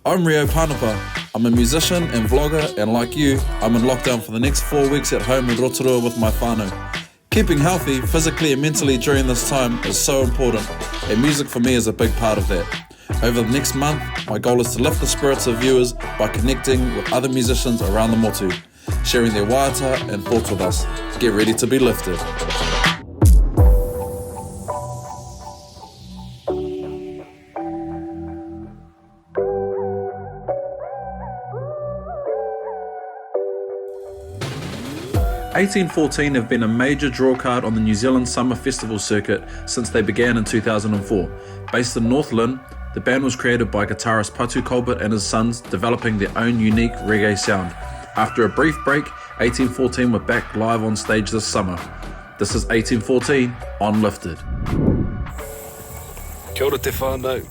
I'm Rio Panapa. I'm a musician and vlogger, and like you, I'm in lockdown for the next 4 weeks at home in Rotorua with my whānau. Keeping healthy, physically and mentally during this time is so important, and music for me is a big part of that. Over the next month, my goal is to lift the spirits of viewers by connecting with other musicians around the motu, sharing their waiata and thoughts with us. Get ready to be lifted. "1814 have been a major drawcard on the New Zealand Summer Festival circuit since they began in 2004. Based in Northland, the band was created by guitarist Patu Colbert and his sons, developing their own unique reggae sound. After a brief break, 1814 were back live on stage this summer. This is 1814 on Lifted. Kia ora te whānau.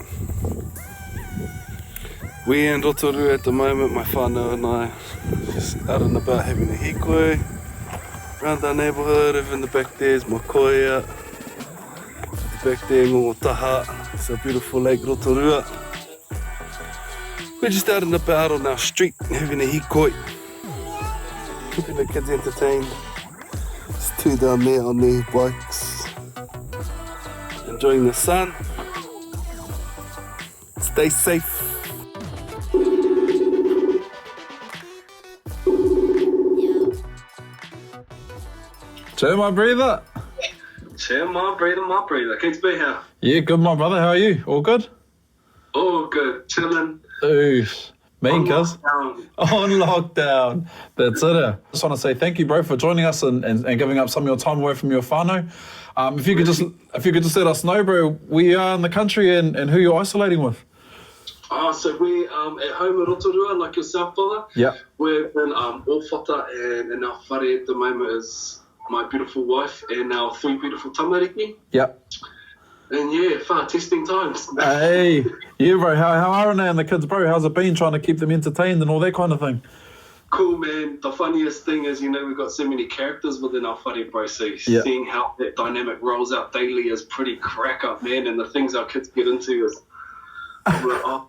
We in Rotorua at the moment, my whānau and I, just out and about having a hikoi. Around our neighbourhood, over in the back there is Makoia. The back there, Ngongotaha. It's a beautiful lake, Rotorua. We're just out and about on our street, having a hikoi. Keeping the kids entertained. There's two down there on their bikes. Enjoying the sun. Stay safe. Cheer, my breather. Cheer, my breather. Good to be here. Yeah, good, my brother. How are you? All good? All good. Chilling. Oof. Mean, cuz. On lockdown. That's it. I just want to say thank you, bro, for joining us and giving up some of your time away from your whānau. If you could just let us know, bro, where you are in the country and who you're isolating with. So we're at home in Rotorua, like yourself, brother. Yeah. We're in Ōwhata, and our whare at the moment is my beautiful wife and our three beautiful tamariki. Yep. And yeah, far testing times. Hey, yeah, bro. How are they and the kids, bro? How's it been trying to keep them entertained and all that kind of thing? Cool, man. The funniest thing is, we've got so many characters within our whare, bro. So seeing how that dynamic rolls out daily is pretty crack up, man. And the things our kids get into is, like, oh.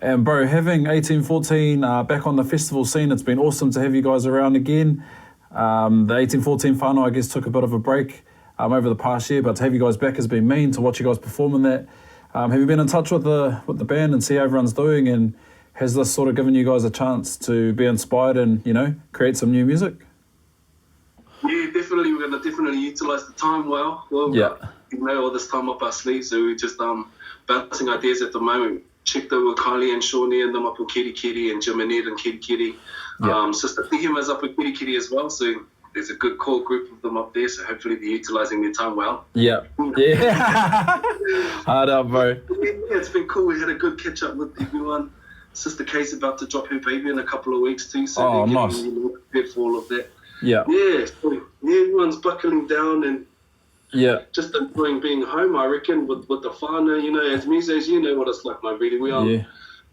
And bro, having 1814 back on the festival scene, it's been awesome to have you guys around again. The 1814 whānau, I guess, took a bit of a break over the past year, but to have you guys back has been mean, to watch you guys perform in that. Have you been in touch with the band and see how everyone's doing, and has this sort of given you guys a chance to be inspired and, create some new music? Yeah, definitely. We're going to definitely utilise the time well. Yeah. All this time up our sleeves, so we're just bouncing ideas at the moment. Checked over with Kylie and Shawnee and them up with Kiri Kiri and Jim and Ed and Kiri Kiri. Sister Tihima's up with Kiri Kiri as well, so there's a good core group of them up there, so hopefully they're utilising their time well. Yeah. Hard up, bro. Yeah, it's been cool. We had a good catch up with everyone. Sister Kay's about to drop her baby in a couple of weeks too, so they're nice. getting prepared for all of that. Yeah. Yeah, so everyone's buckling down and just enjoying being home, I reckon, with the whānau, as musos, what it's like, my really. We are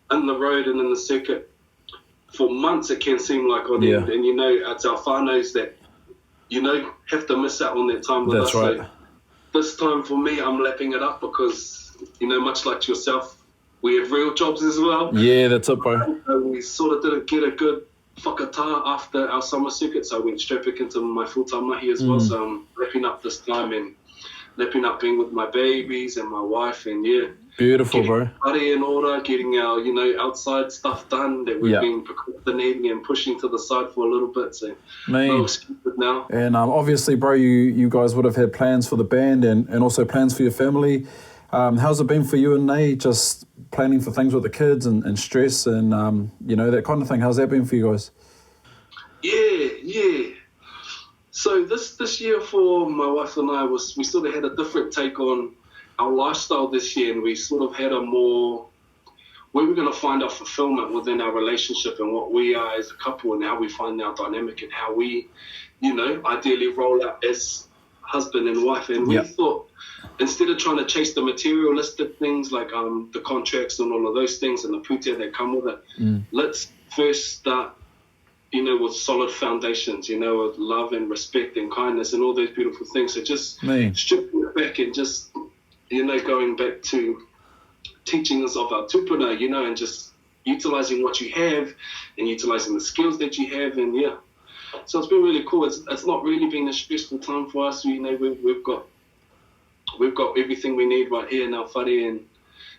on the road and in the circuit for months, it can seem like on end. And, it's our whānaus that, have to miss out on that time with us. That's right. So this time for me, I'm lapping it up because, much like yourself, we have real jobs as well. Yeah, that's it, bro. We sort of didn't get a good whakatā after our summer circuit, so I went straight back into my full-time mahi as well. So I'm lapping up this time and lapping up being with my babies and my wife, and beautiful, bro. Party in order, getting our outside stuff done that we've been procrastinating and pushing to the side for a little bit. So no excuses now. And obviously, bro, you guys would have had plans for the band and also plans for your family. How's it been for you and Nei, just planning for things with the kids and stress and that kind of thing? How's that been for you guys? Yeah. So this year for my wife and I we sort of had a different take on our lifestyle this year, and we sort of had a more where we're going to find our fulfillment within our relationship and what we are as a couple and how we find our dynamic and how we, ideally roll out as husband and wife. And we thought, instead of trying to chase the materialistic things like the contracts and all of those things and the putia that come with it, let's first start, with solid foundations, with love and respect and kindness and all those beautiful things. So just stripping it back and just, going back to teachings of our tupuna, you know, and just utilising what you have and utilising the skills that you have, and yeah. So it's been really cool. It's not really been a stressful time for us. You know, we've got everything we need right here in our whare, and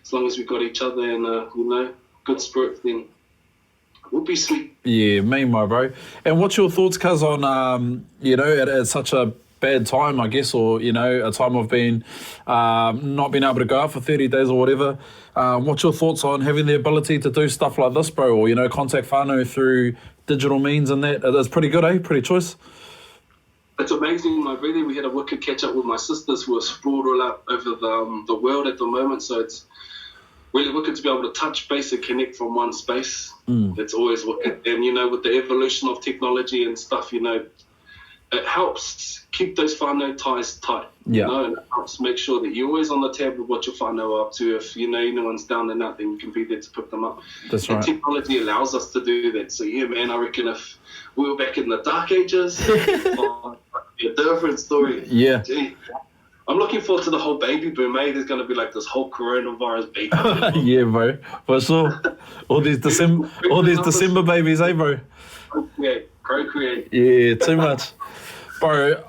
as long as we've got each other and you know, good spirit, then we'll be sweet. Yeah, me, my bro. And what's your thoughts, cuz, on you know, at such a bad time, I guess, or you know, a time of being not being able to go out for 30 days or whatever. What's your thoughts on having the ability to do stuff like this, bro, or you know, contact whānau through digital means and that? That's pretty good, eh? Pretty choice. It's amazing, my brother. We had a wicked catch up with my sisters who are sprawled all out over the world at the moment. So it's really wicked to be able to touch base and connect from one space. It's always wicked. And, you know, with the evolution of technology and stuff, you know, it helps keep those whānau ties tight. Yeah. You know, and it helps make sure that you're always on the tab with what your whānau are up to. If, you know, anyone's down and out, then you can be there to pick them up. That's and right. Technology allows us to do that. So, yeah, man, I reckon if we were back in the dark ages, a different story. Yeah. Gee, I'm looking forward to the whole baby boom, eh? There's going to be like this whole coronavirus baby boom. Yeah, bro, for sure. All these December babies, eh, bro? Procreate. Yeah, too much. Bro,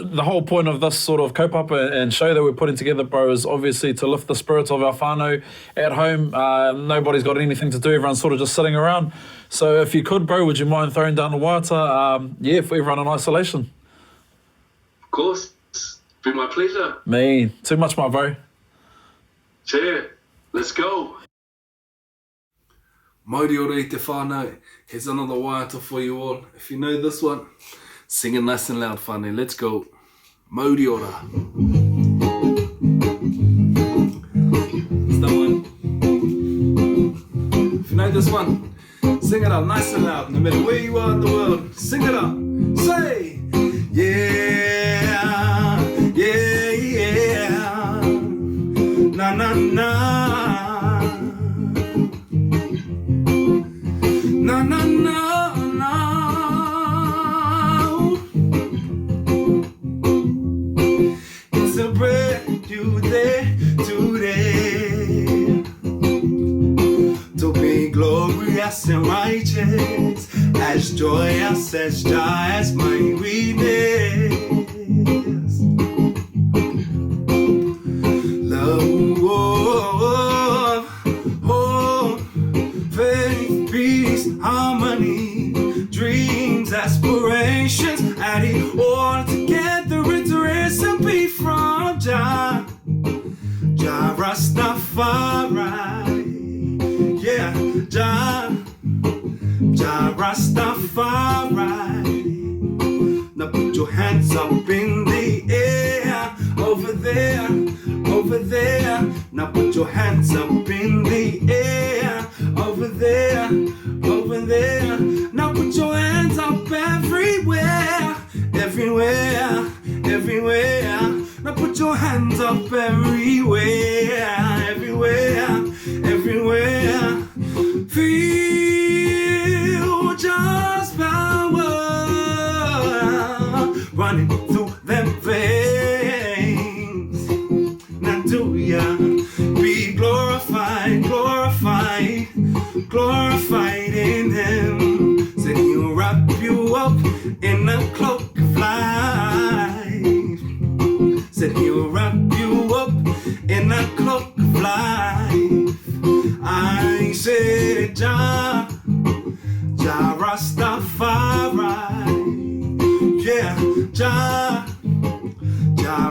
the whole point of this sort of kaupapa and show that we're putting together, bro, is obviously to lift the spirits of our whānau at home. Nobody's got anything to do. Everyone's sort of just sitting around. So if you could, bro, would you mind throwing down the waiata, for everyone in isolation? Of course. It's been my pleasure. Me, too much, my bro. Cheer. Let's go. Māori ora i te whānau. Here's another waiata for you all. If you know this one, sing it nice and loud, whānau. Let's go. Māori ora. It's that one. If you know this one, sing it up nice and loud. No matter where you are in the world, sing it up. Say, yeah, yeah, yeah. Na, na, na. Na, na, na, na. It's a brand new day today, to be glorious and righteous, as joyous as joy as my weakness. Love, hope, faith, peace, harmony, dreams, aspirations, add it all together. It's a recipe from Jah Rastafari. Yeah, Jah Rastafari. Now put your hands up in the air, over there, over there. Now put your hands up in the air, over there, over there. Now put your hands up everywhere, everywhere, everywhere. Now put your hands up everywhere, everywhere, everywhere. Feel just power running through them veins. Now do ya be glorified, glorified, glorified in Him. Said He'll wrap you up in a cloak of life. Said He'll wrap you up in a cloak of life. I said Jah Rastafari. Yeah, Jah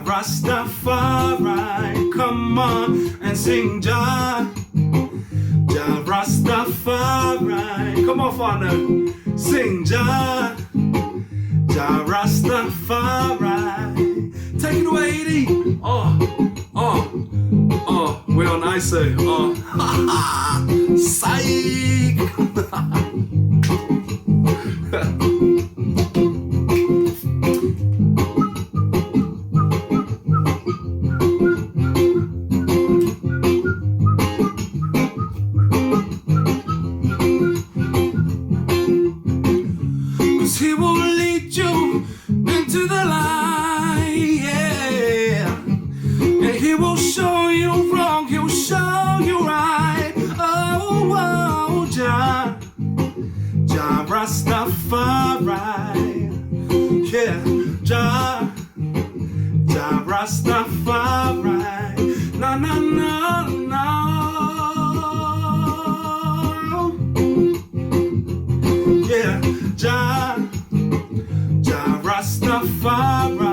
Rastafari. Come on and sing Jah Rastafari. Come on, whānau. Sing Jah Rastafari. Take it away, Edie. Oh, we're on ISO. Oh, psych. Cause He will lead you into the light, yeah. And He will show you wrong, He'll show you Rastafari. Yeah, Jah Rastafari. Na na na na. Yeah, Jah Rastafari.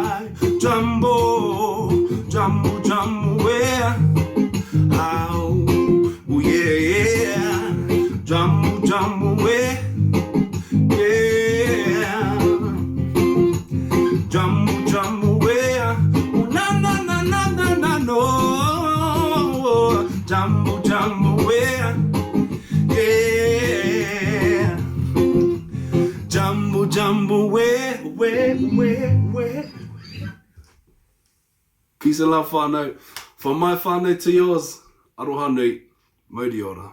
Jumbo, jumbo, jumbo, where? How? Oh yeah, jumbo, jumbo, where? Yeah, jumbo, jumbo, where? Oh na na na na na na no, jumbo, jumbo, where? Yeah, jumbo, jumbo, where? Peace and love, whānau. From my whānau to yours, aroha nui, mauri ora.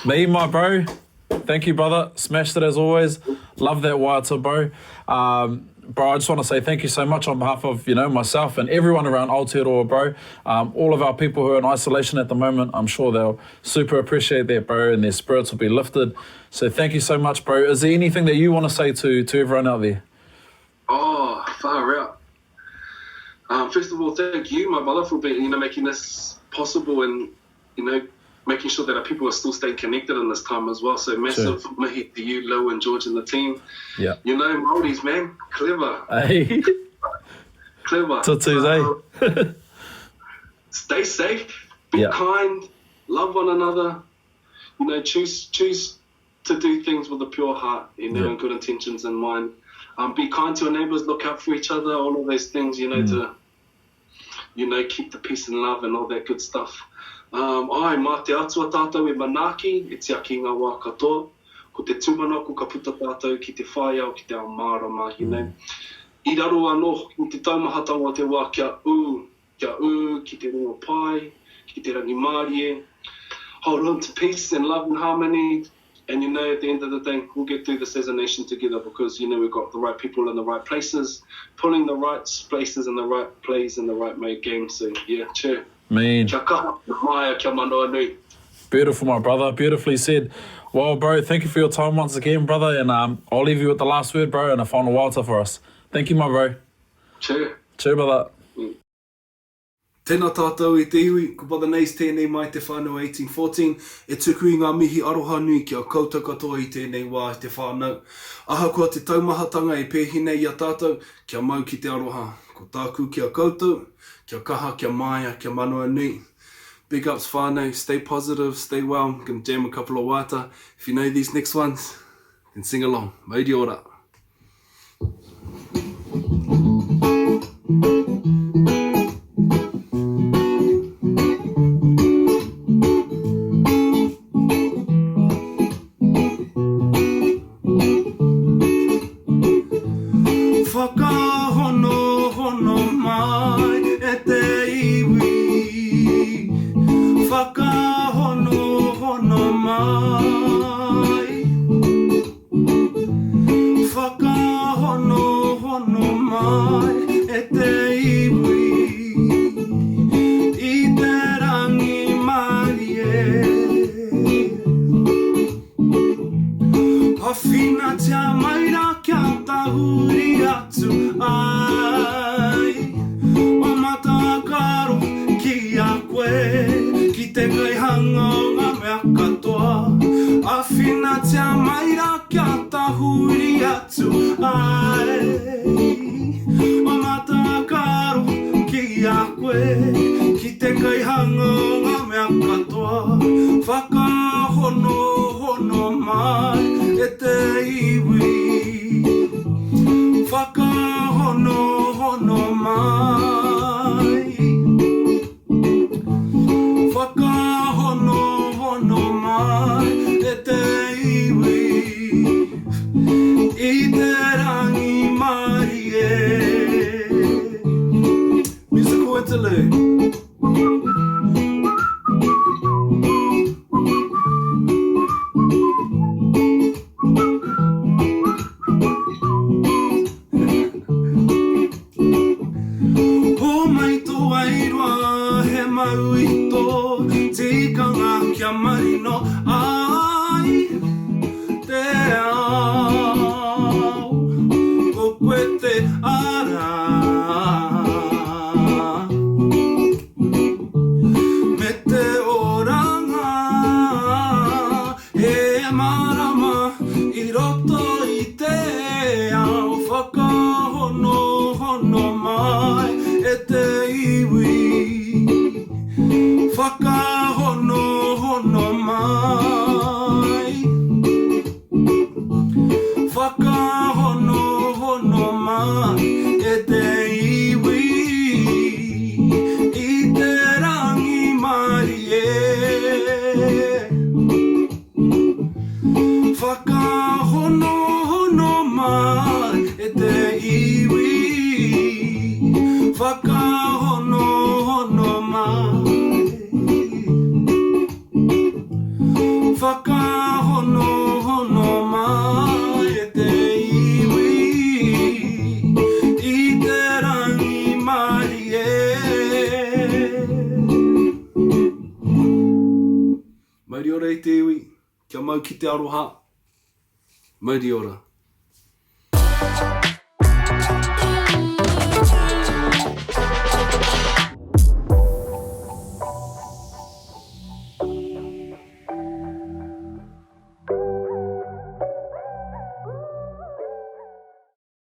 Me, my bro. Thank you, brother. Smashed it as always. Love that waiata, bro. Bro, I just want to say thank you so much on behalf of, myself and everyone around Aotearoa, bro. All of our people who are in isolation at the moment, I'm sure they'll super appreciate that, bro, and their spirits will be lifted. So thank you so much, bro. Is there anything that you want to say to everyone out there? Oh, far out. First of all, thank you, my brother, for being, making this possible and, making sure that our people are still staying connected in this time as well. So massive mihi to you, Lou and George and the team. Yeah. Māoris, man, clever. Hey. Clever. Tutus, eh? Stay safe, be kind, love one another. Choose to do things with a pure heart, and good intentions in mind. Be kind to your neighbours, look out for each other, all of those things, to, keep the peace and love and all that good stuff. Mā te atua tātou e manaaki, e tia ki ngā wā katoa. Ko te tūmanaku ka puta tātou ki te whāiau, ki te ao mārama, I raro anō, i te taumahatanga o te wā kia u, ki te rongo pai, ki te rangi Māori e. Hold on to peace and love and harmony. And at the end of the day, we'll get through this as a nation together because, we've got the right people in the right places, pulling the right places in the right plays in the right made game. So, yeah, cheer. Man. Kia kaha, mai, kia manoa nui. Beautiful, my brother. Beautifully said. Well, bro, thank you for your time once again, brother. And I'll leave you with the last word, bro, and a final wāta for us. Thank you, my bro. Cheer. Cheer, brother. Tēnā tātou I te iwi, ko Brother Neis tēnei mai te whānau 1814, e tuku I ngā mihi aroha nui kia koutou katoa I tēnei wā I te whānau. Aha kua te taumahatanga e pēhine I a tātou, kia mau ki te aroha. Ko tāku kia koutou, kia kaha, kia maia, kia manoa nui. Big ups whānau, stay positive, stay well, gonna jam a couple of wāta. If you know these next ones, then sing along. Mauri ora. marama I roto I te ao whakahono hono mai e te iwi whakahono hono mai whakahono hono mai e te iwi I te rangi mari e whakahono hono mai e te iwi whakahono hono mai whakahono hono mai e te iwi I te rangi mari e Mauri ora I te iwi Kia mau ki te aroha. Mauri ora.